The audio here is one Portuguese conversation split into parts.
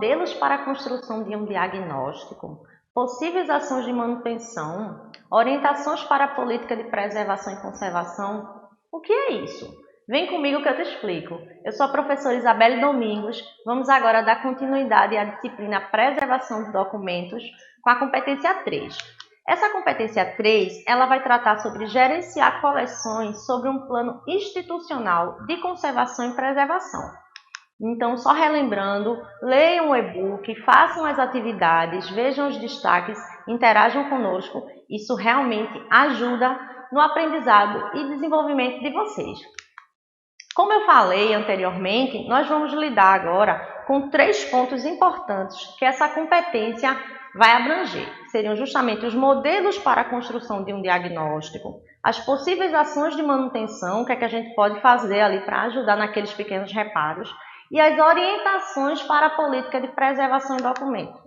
modelos para a construção de um diagnóstico, possíveis ações de manutenção, orientações para a política de preservação e conservação. O que é isso? Vem comigo que eu te explico. Eu sou a professora Isabelle Domingos. Vamos agora dar continuidade à disciplina Preservação de Documentos com a competência 3. Essa competência 3, ela vai tratar sobre gerenciar coleções sobre um plano institucional de conservação e preservação. Então, só relembrando, leiam o e-book, façam as atividades, vejam os destaques, interajam conosco. Isso realmente ajuda no aprendizado e desenvolvimento de vocês. Como eu falei anteriormente, nós vamos lidar agora com 3 pontos importantes que essa competência vai abranger. Seriam justamente os modelos para a construção de um diagnóstico, as possíveis ações de manutenção, o que é que a gente pode fazer ali para ajudar naqueles pequenos reparos, e as orientações para a política de preservação de documentos.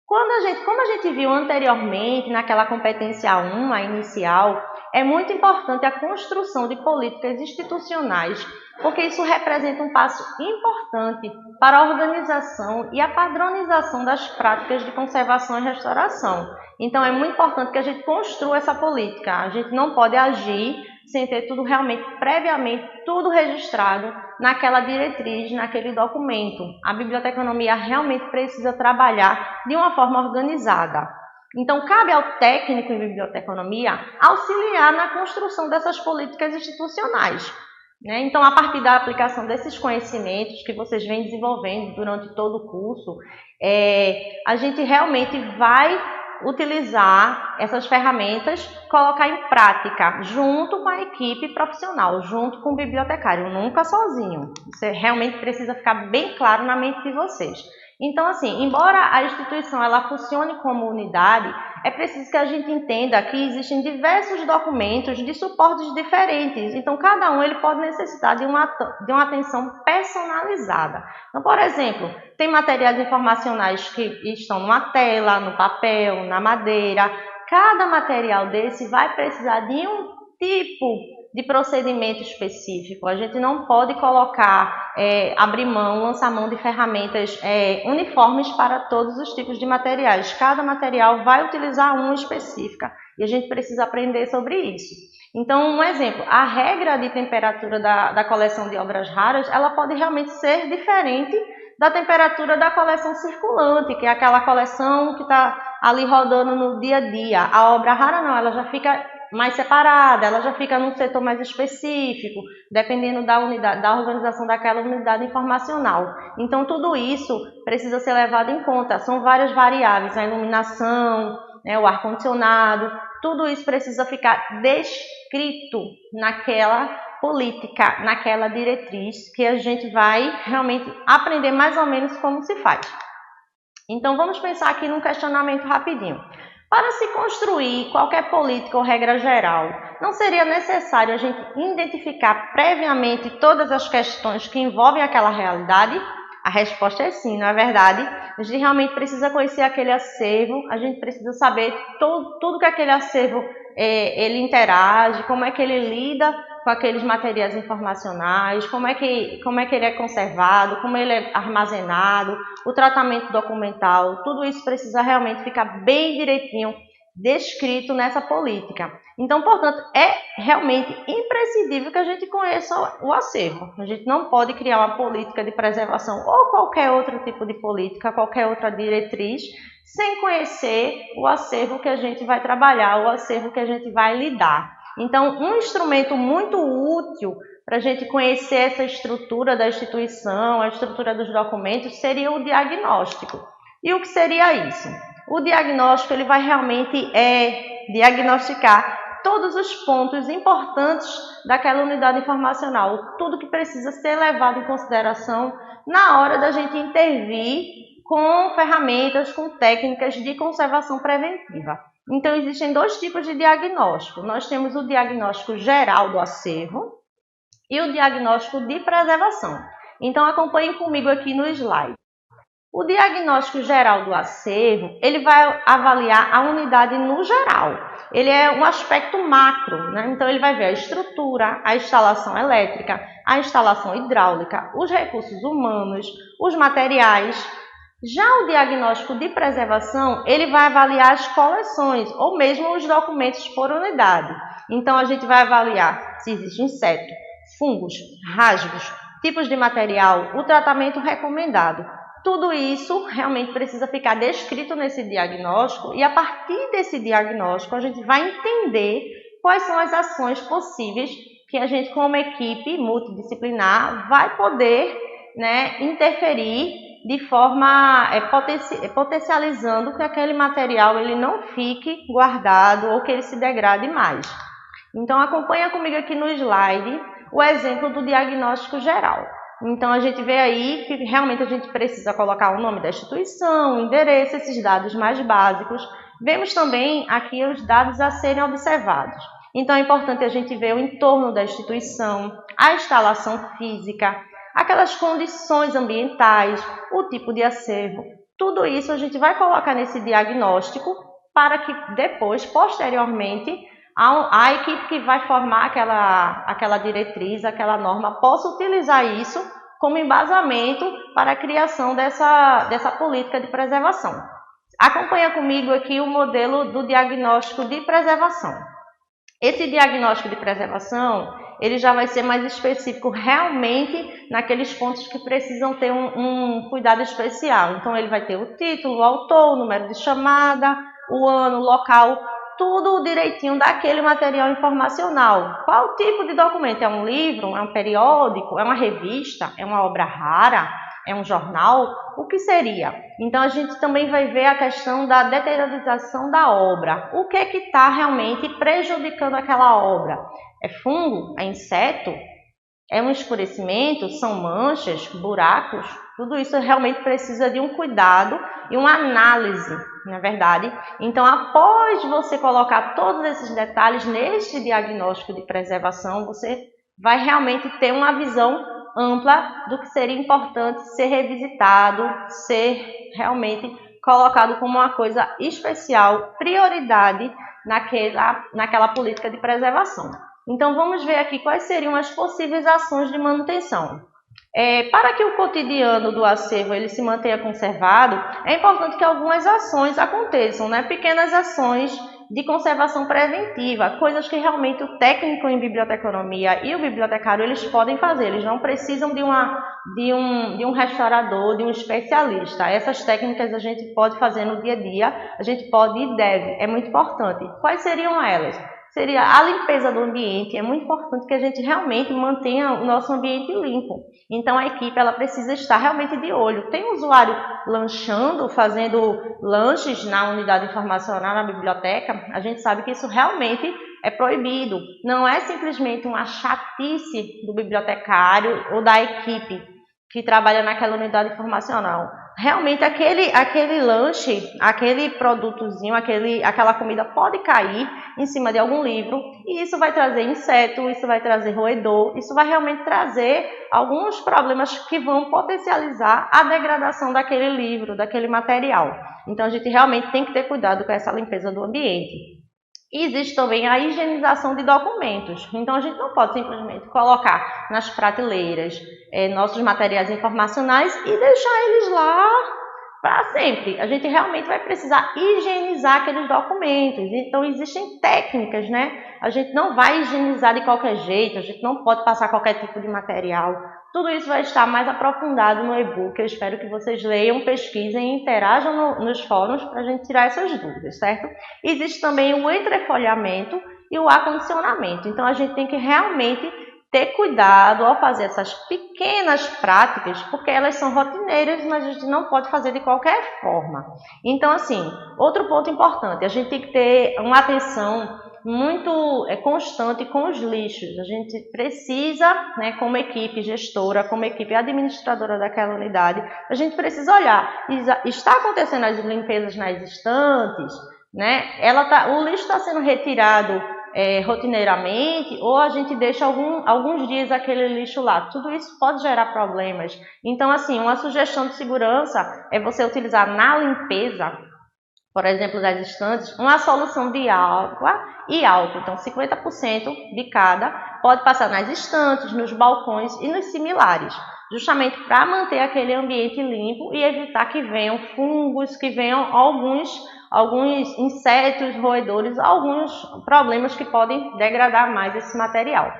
Como a gente viu anteriormente naquela competência 1, a inicial, é muito importante a construção de políticas institucionais, porque isso representa um passo importante para a organização e a padronização das práticas de conservação e restauração. Então, é muito importante que a gente construa essa política. A gente não pode agir sem ter tudo realmente, previamente, tudo registrado naquela diretriz, naquele documento. A biblioteconomia realmente precisa trabalhar de uma forma organizada. Então, cabe ao técnico em biblioteconomia auxiliar na construção dessas políticas institucionais. Então, a partir da aplicação desses conhecimentos que vocês vêm desenvolvendo durante todo o curso, a gente realmente vai utilizar essas ferramentas, colocar em prática junto com a equipe profissional, junto com o bibliotecário, nunca sozinho. Isso realmente precisa ficar bem claro na mente de vocês. Então, assim, embora a instituição ela funcione como unidade, é preciso que a gente entenda que existem diversos documentos de suportes diferentes. Então, cada um ele pode necessitar de uma atenção personalizada. Então, por exemplo, tem materiais informacionais que estão numa tela, no papel, na madeira. Cada material desse vai precisar de um tipo de procedimento específico. A gente não pode colocar, abrir mão, lançar mão de ferramentas uniformes para todos os tipos de materiais. Cada material vai utilizar uma específica e a gente precisa aprender sobre isso. Então, um exemplo, a regra de temperatura da coleção de obras raras, ela pode realmente ser diferente da temperatura da coleção circulante, que é aquela coleção que está ali rodando no dia a dia. A obra rara não, ela já fica mais separada, ela já fica num setor mais específico, dependendo da unidade, da organização daquela unidade informacional. Então, tudo isso precisa ser levado em conta. São várias variáveis, a iluminação, o ar-condicionado, tudo isso precisa ficar descrito naquela política, naquela diretriz, que a gente vai realmente aprender mais ou menos como se faz. Então, vamos pensar aqui num questionamento rapidinho. Para se construir qualquer política ou regra geral, não seria necessário a gente identificar previamente todas as questões que envolvem aquela realidade? A resposta é sim, não é verdade? A gente realmente precisa conhecer aquele acervo, a gente precisa saber tudo que aquele acervo ele interage, como é que ele lida com aqueles materiais informacionais, como é que ele é conservado, como ele é armazenado, o tratamento documental, tudo isso precisa realmente ficar bem direitinho descrito nessa política. Então, portanto, é realmente imprescindível que a gente conheça o acervo. A gente não pode criar uma política de preservação ou qualquer outro tipo de política, qualquer outra diretriz, sem conhecer o acervo que a gente vai trabalhar, o acervo que a gente vai lidar. Então, um instrumento muito útil para a gente conhecer essa estrutura da instituição, a estrutura dos documentos, seria o diagnóstico. E o que seria isso? O diagnóstico ele vai realmente diagnosticar todos os pontos importantes daquela unidade informacional, tudo que precisa ser levado em consideração na hora da gente intervir com ferramentas, com técnicas de conservação preventiva. Então, existem 2 tipos de diagnóstico. Nós temos o diagnóstico geral do acervo e o diagnóstico de preservação. Então, acompanhem comigo aqui no slide. O diagnóstico geral do acervo, ele vai avaliar a unidade no geral. Ele é um aspecto macro, né? Então ele vai ver a estrutura, a instalação elétrica, a instalação hidráulica, os recursos humanos, os materiais, Já o diagnóstico de preservação, ele vai avaliar as coleções ou mesmo os documentos por unidade. Então, a gente vai avaliar se existe inseto, fungos, rasgos, tipos de material, o tratamento recomendado. Tudo isso realmente precisa ficar descrito nesse diagnóstico e a partir desse diagnóstico a gente vai entender quais são as ações possíveis que a gente, como equipe multidisciplinar, vai poder, interferir de forma potencializando que aquele material ele não fique guardado ou que ele se degrade mais. Então, acompanha comigo aqui no slide o exemplo do diagnóstico geral. Então, a gente vê aí que realmente a gente precisa colocar o nome da instituição, o endereço, esses dados mais básicos. Vemos também aqui os dados a serem observados. Então, é importante a gente ver o entorno da instituição, a instalação física, aquelas condições ambientais, o tipo de acervo. Tudo isso a gente vai colocar nesse diagnóstico para que depois, posteriormente, a equipe que vai formar aquela diretriz, aquela norma, possa utilizar isso como embasamento para a criação dessa política de preservação. Acompanha comigo aqui o modelo do diagnóstico de preservação. Esse diagnóstico de preservação, ele já vai ser mais específico realmente naqueles pontos que precisam ter um cuidado especial. Então, ele vai ter o título, o autor, o número de chamada, o ano, o local, tudo direitinho daquele material informacional. Qual tipo de documento? É um livro? É um periódico? É uma revista? É uma obra rara? É um jornal? O que seria? Então, a gente também vai ver a questão da deteriorização da obra. O que é que está realmente prejudicando aquela obra? É fungo? É inseto? É um escurecimento? São manchas? Buracos? Tudo isso realmente precisa de um cuidado e uma análise, não é verdade? Então, após você colocar todos esses detalhes neste diagnóstico de preservação, você vai realmente ter uma visão ampla do que seria importante ser revisitado, ser realmente colocado como uma coisa especial, prioridade naquela política de preservação. Então, vamos ver aqui quais seriam as possíveis ações de manutenção. Para que o cotidiano do acervo ele se mantenha conservado, é importante que algumas ações aconteçam, pequenas ações de conservação preventiva, coisas que realmente o técnico em biblioteconomia e o bibliotecário eles podem fazer, eles não precisam de um restaurador, de um especialista. Essas técnicas a gente pode fazer no dia a dia, a gente pode e deve, é muito importante. Quais seriam elas? Seria a limpeza do ambiente. É muito importante que a gente realmente mantenha o nosso ambiente limpo. Então, a equipe ela precisa estar realmente de olho. Tem um usuário lanchando, fazendo lanches na unidade informacional, na biblioteca, a gente sabe que isso realmente é proibido. Não é simplesmente uma chatice do bibliotecário ou da equipe que trabalha naquela unidade informacional. Realmente aquele lanche, aquele produtozinho, aquela comida pode cair em cima de algum livro e isso vai trazer inseto, isso vai trazer roedor, isso vai realmente trazer alguns problemas que vão potencializar a degradação daquele livro, daquele material. Então a gente realmente tem que ter cuidado com essa limpeza do ambiente. E existe também a higienização de documentos. Então, a gente não pode simplesmente colocar nas prateleiras nossos materiais informacionais e deixar eles lá para sempre. A gente realmente vai precisar higienizar aqueles documentos. Então, existem técnicas, A gente não vai higienizar de qualquer jeito, a gente não pode passar qualquer tipo de material. Tudo isso vai estar mais aprofundado no e-book. Eu espero que vocês leiam, pesquisem e interajam nos fóruns para a gente tirar essas dúvidas, certo? Existe também o entrefolhamento e o acondicionamento. Então, a gente tem que realmente ter cuidado ao fazer essas pequenas práticas, porque elas são rotineiras, mas a gente não pode fazer de qualquer forma. Então, assim, outro ponto importante, a gente tem que ter uma atenção muito constante com os lixos. A gente precisa, como equipe gestora, como equipe administradora daquela unidade, a gente precisa olhar, está acontecendo as limpezas nas estantes, o lixo está sendo retirado rotineiramente ou a gente deixa alguns dias aquele lixo lá. Tudo isso pode gerar problemas. Então, assim, uma sugestão de segurança é você utilizar na limpeza, por exemplo, das estantes, uma solução de água e álcool. Então, 50% de cada pode passar nas estantes, nos balcões e nos similares. justamente para manter aquele ambiente limpo e evitar que venham fungos, que venham alguns insetos, roedores, alguns problemas que podem degradar mais esse material.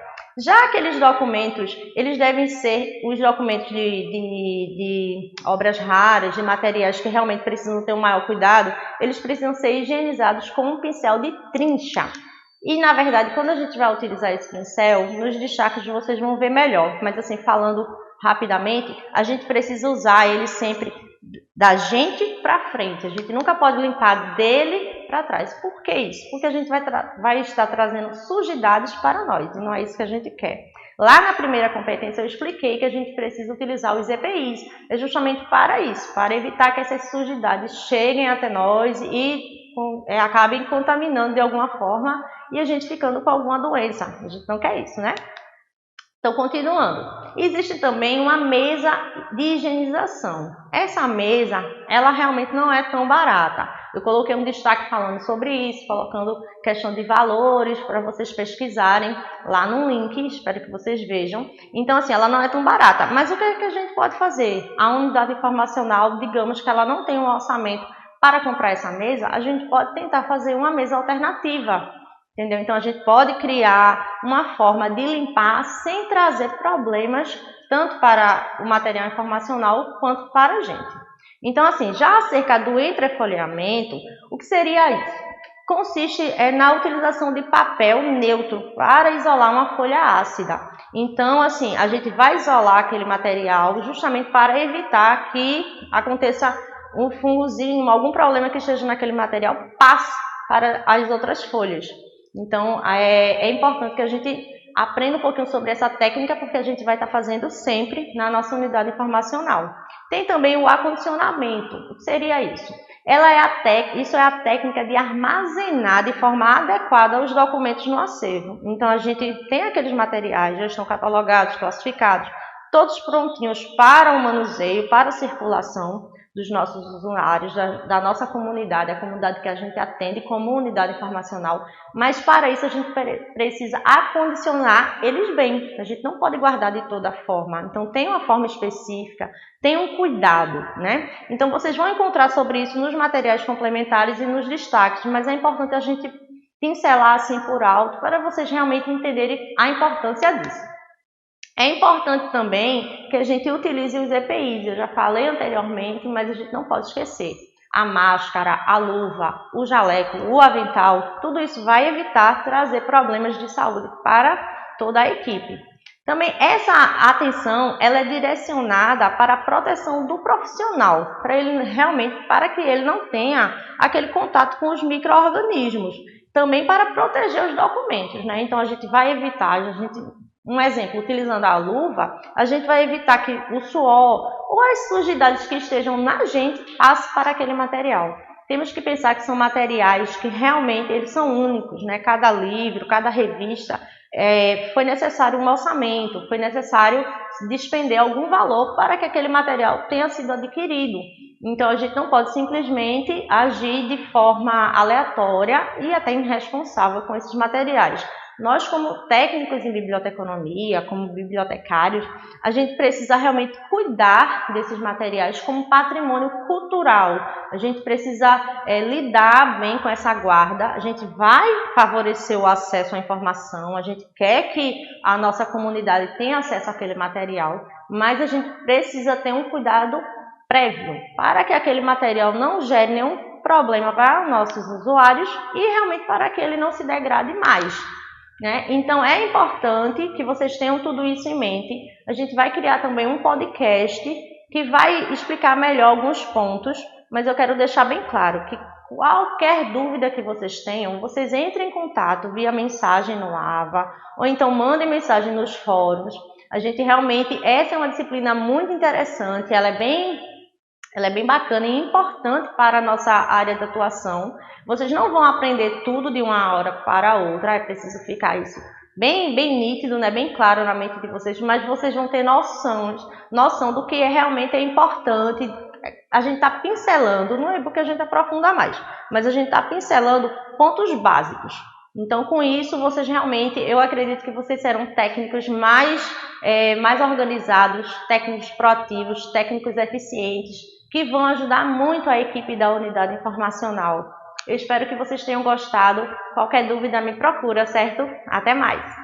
Já aqueles documentos, eles devem ser os documentos de obras raras, de materiais que realmente precisam ter um maior cuidado, eles precisam ser higienizados com um pincel de trincha. E, na verdade, quando a gente vai utilizar esse pincel, nos destaques vocês vão ver melhor, mas assim, falando rapidamente, a gente precisa usar ele sempre da gente para frente, a gente nunca pode limpar dele para trás. Por que isso? Porque a gente vai estar trazendo sujidades para nós, e não é isso que a gente quer. Lá na primeira competência eu expliquei que a gente precisa utilizar os EPIs, é justamente para isso, para evitar que essas sujidades cheguem até nós e acabem contaminando de alguma forma e a gente ficando com alguma doença. A gente não quer isso, né? Então, continuando, existe também uma mesa de higienização. Essa mesa, ela realmente não é tão barata. Eu coloquei um destaque falando sobre isso, colocando questão de valores para vocês pesquisarem lá no link, espero que vocês vejam. Então, assim, ela não é tão barata, mas o que é que a gente pode fazer? A unidade informacional, digamos que ela não tem um orçamento para comprar essa mesa, a gente pode tentar fazer uma mesa alternativa. Entendeu? Então, a gente pode criar uma forma de limpar sem trazer problemas tanto para o material informacional quanto para a gente. Então, assim, já acerca do entrefolheamento, o que seria isso? Consiste na utilização de papel neutro para isolar uma folha ácida. Então, assim, a gente vai isolar aquele material justamente para evitar que aconteça um fungozinho, algum problema que esteja naquele material, passe para as outras folhas. Então, é importante que a gente aprenda um pouquinho sobre essa técnica, porque a gente vai estar fazendo sempre na nossa unidade informacional. Tem também o acondicionamento. O que seria isso? Isso é a técnica de armazenar de forma adequada os documentos no acervo. Então, a gente tem aqueles materiais, já estão catalogados, classificados, todos prontinhos para o manuseio, para a circulação dos nossos usuários, da nossa comunidade, a comunidade que a gente atende como unidade informacional, mas para isso a gente precisa acondicionar eles bem, a gente não pode guardar de toda forma, então tem uma forma específica, tem um cuidado, né? Então vocês vão encontrar sobre isso nos materiais complementares e nos destaques, mas é importante a gente pincelar assim por alto para vocês realmente entenderem a importância disso. É importante também que a gente utilize os EPIs, eu já falei anteriormente, mas a gente não pode esquecer. A máscara, a luva, o jaleco, o avental, tudo isso vai evitar trazer problemas de saúde para toda a equipe. Também essa atenção ela é direcionada para a proteção do profissional, para que ele não tenha aquele contato com os micro-organismos. Também para proteger os documentos, né? Então a gente vai evitar, um exemplo, utilizando a luva, a gente vai evitar que o suor ou as sujidades que estejam na gente passem para aquele material. Temos que pensar que são materiais que realmente eles são únicos, né? Cada livro, cada revista, foi necessário um orçamento, foi necessário despender algum valor para que aquele material tenha sido adquirido. Então, a gente não pode simplesmente agir de forma aleatória e até irresponsável com esses materiais. Nós, como técnicos em biblioteconomia, como bibliotecários, a gente precisa realmente cuidar desses materiais como patrimônio cultural. A gente precisa lidar bem com essa guarda, a gente vai favorecer o acesso à informação, a gente quer que a nossa comunidade tenha acesso àquele material, mas a gente precisa ter um cuidado prévio para que aquele material não gere nenhum problema para os nossos usuários e realmente para que ele não se degrade mais. Né? Então, é importante que vocês tenham tudo isso em mente. A gente vai criar também um podcast que vai explicar melhor alguns pontos, mas eu quero deixar bem claro que qualquer dúvida que vocês tenham, vocês entrem em contato via mensagem no AVA, ou então mandem mensagem nos fóruns. Essa é uma disciplina muito interessante, ela é bem bacana e importante para a nossa área de atuação. Vocês não vão aprender tudo de uma hora para outra, é preciso ficar isso bem nítido, né? Bem claro na mente de vocês, mas vocês vão ter noção do que realmente é importante. A gente está pincelando, não é porque a gente aprofunda mais, mas a gente está pincelando pontos básicos. Então, com isso, vocês realmente, eu acredito que vocês serão técnicos mais organizados, técnicos proativos, técnicos eficientes, que vão ajudar muito a equipe da unidade informacional. Eu espero que vocês tenham gostado. Qualquer dúvida me procura, certo? Até mais!